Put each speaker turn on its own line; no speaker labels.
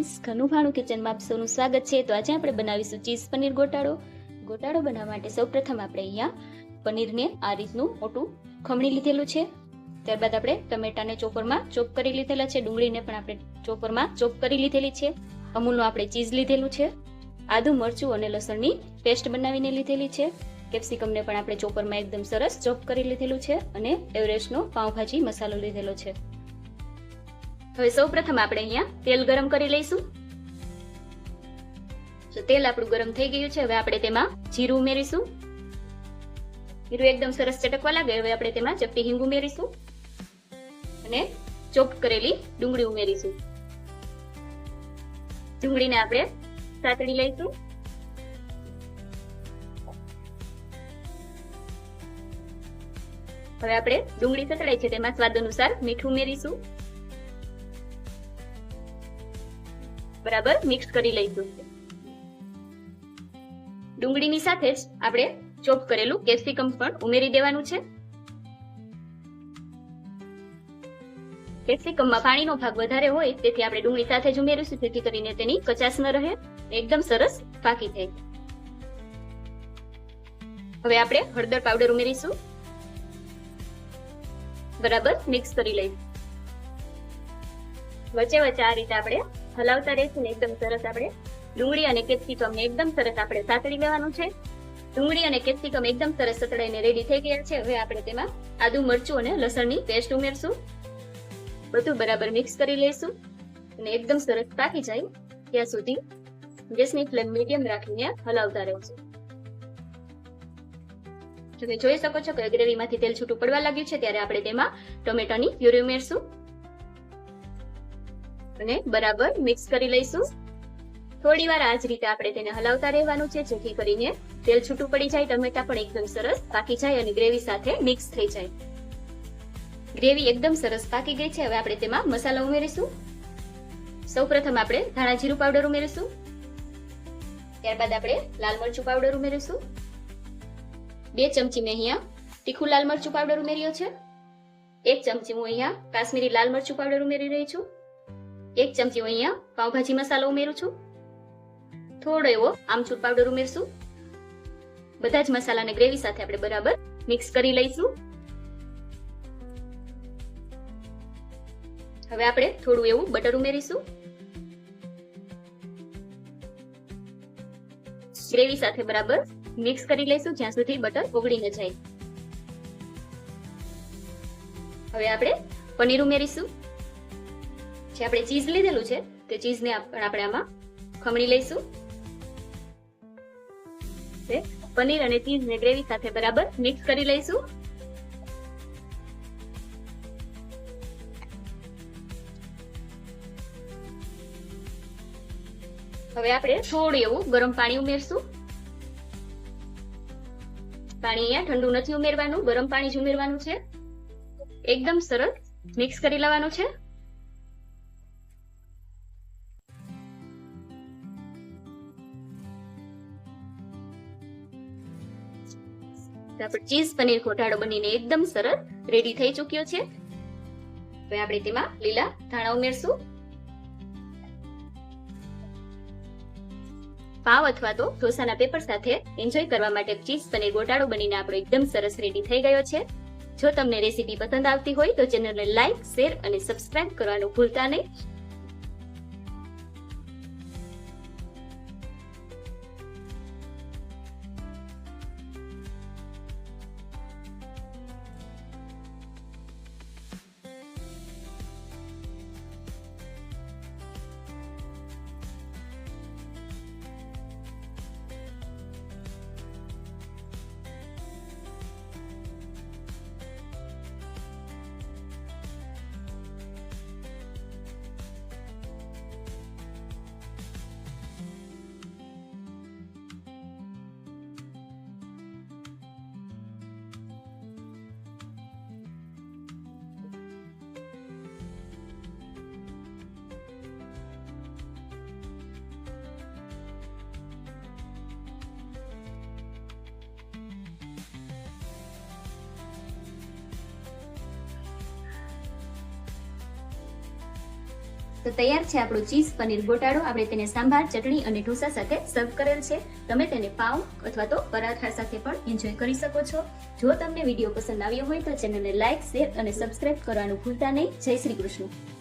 Friends, ઘનુભાણું કિચનમાં આપ સૌનું સ્વાગત છે. તો આજે આપણે બનાવીશું ચીઝ પનીર ગોટાળો. ગોટાળો બનાવવા માટે સૌપ્રથમ આપણે અહીંયા પનીરને આ રીતનું મોટું ખમણી લીધેલું છે. ત્યારબાદ આપણે ટમેટાને ચોપરમાં ચોપ કરી લીધેલા છે. ડુંગળીને પણ આપણે ચોપરમાં ચોપ કરી લીધેલી છે. અમૂલનું આપણે ચીઝ લીધેલું છે. આદુ, મરચું અને લસણની પેસ્ટ બનાવીને લીધેલી છે. કેપ્સિકમને પણ આપણે ચોપરમાં એકદમ સરસ ચોપ કરી લીધેલું છે અને એવરેસ્ટનો પાઉંભાજી મસાલો લીધેલો છે. હવે સૌપ્રથમ આપણે અહીંયા તેલ ગરમ કરી લઈશું. તો તેલ આપણું ગરમ થઈ ગયું છે. હવે આપણે તેમાં જીરું ઉમેરીશું. જીરું એકદમ સરસ ચટકવા લાગે હવે આપણે તેમાં ચપટી હિંગ ઉમેરીશું અને ચોપ કરેલી ડુંગળી ઉમેરીશું. ડુંગળીને આપણે સાતળી લઈશું. હવે આપણે ડુંગળી સતળાઈ છે તેમાં સ્વાદ અનુસાર મીઠું ઉમેરીશું. બરાબર મિક્સ કરી લઈશું. ડુંગળીની સાથે જ આપણે ચોપ કરેલું કેપ્સિકમ પણ ઉમેરી દેવાનું છે. કેપ્સિકમમાં પાણીનો ભાગ વધારે હોય તેથી આપણે ડુંગળી સાથે જ ઉમેરીશું, જેથી કરીને તેની કચાશ ન રહે, એકદમ સરસ પાકી થાય. હવે આપણે હળદર પાવડર ઉમેરીશું. બરાબર મિક્સ કરી લઈશું. વચ્ચે વચ્ચે આ રીતે આપણે હલાવતા રહીશું ને એકદમ સરસ આપણે ડુંગળી અને કેપ્સિકમને એકદમ સરસ આપણે સાતળી લેવાનું છે. ડુંગળી અને કેપ્સિકમ એકદમ સરસ સતળાઈને રેડી થઈ ગયા છે. હવે આપણે તેમાં આદુ, મરચું અને લસણની પેસ્ટ ઉમેરશું. બધું બરાબર મિક્સ કરી લઈશું અને એકદમ સરસ પાકી જાય ત્યાં સુધી ગેસની ફ્લેમ મીડિયમ રાખીને હલાવતા રહેશું. તમે જોઈ શકો છો કે ગ્રેવીમાંથી તેલ છૂટું પડવા લાગ્યું છે ત્યારે આપણે તેમાં ટોમેટોની પ્યુરી ઉમેરશું અને બરાબર મિક્સ કરી લઈશું. થોડી વાર આ જ રીતે આપણે તેને હલાવતા રહેવાનું છે, જેથી કરીને તેલ છૂટું પડી જાય, ટમેટા પણ એકદમ સરસ પાકી જાય અને ગ્રેવી સાથે મિક્સ થઈ જાય. ગ્રેવી એકદમ સરસ પાકી ગઈ છે. હવે આપણે તેમાં મસાલા ઉમેરીશું. સૌપ્રથમ આપણે ધાણા જીરું પાવડર ઉમેરીશું. ત્યારબાદ આપણે લાલ મરચું પાવડર ઉમેરીશું. 2 ચમચી મેં અહીંયા તીખું લાલ મરચું પાવડર ઉમેર્યો છે. 1 ચમચી હું અહીંયા કાશ્મીરી લાલ મરચું પાવડર ઉમેરી રહી છું. 1 ચમચી હું અહીંયા પાઉંભાજી મસાલો ઉમેરું છું. થોડો એવો આમચૂર પાવડર ઉમેરશું. બધા જ મસાલાને ગ્રેવી સાથે આપણે બરાબર મિક્સ કરી લઈશું. હવે આપણે થોડું એવું બટર ઉમેરીશું. ગ્રેવી સાથે બરાબર મિક્સ કરી લઈશું જ્યાં સુધી બટર ઓગળી ન જાય. હવે આપણે પનીર ઉમેરીશું. જે આપણે ચીઝ લીધેલું છે તે ચીઝને આપણે આમાં ખમણી લઈશું. પનીર અને ચીઝને ગ્રેવી સાથે બરાબર મિક્સ કરી લઈશું. હવે આપણે થોડું એવું ગરમ પાણી ઉમેરશું. પાણી અહીંયા ઠંડુ નથી ઉમેરવાનું, ગરમ પાણી જ ઉમેરવાનું છે. એકદમ સરસ મિક્સ કરી લેવાનું છે. આપણો ચીઝ પનીર ગોટાળો બનીને એકદમ સરસ રેડી થઈ ચૂક્યો છે. હવે આપણે તેમાં લીલા ધાણા ઉમેરશું. પાવ અથવા તો ઢોસાના પેપર સાથે એન્જોય કરવા માટે ચીઝ પનીર ગોટાળો બનીને આપણો એકદમ સરસ રેડી થઈ ગયો છે. જો તમને રેસીપી પસંદ આવતી હોય તો ચેનલને લાઈક, શેર અને સબસ્ક્રાઇબ કરવાનું ભૂલતા નહીં. તો તૈયાર છે આપણું ચીઝ પનીર ગોટાળો. આપણે તેને સાંભાર, ચટણી અને ઢોસા સાથે સર્વ કરેલ છે. તમે તેને પાવ અથવા તો પરાઠા સાથે પણ એન્જોય કરી શકો છો. જો તમને વિડીયો પસંદ આવ્યો હોય તો ચેનલને લાઇક, શેર અને સબસ્ક્રાઇબ કરવાનું ભૂલતા નહીં. જય શ્રી કૃષ્ણ.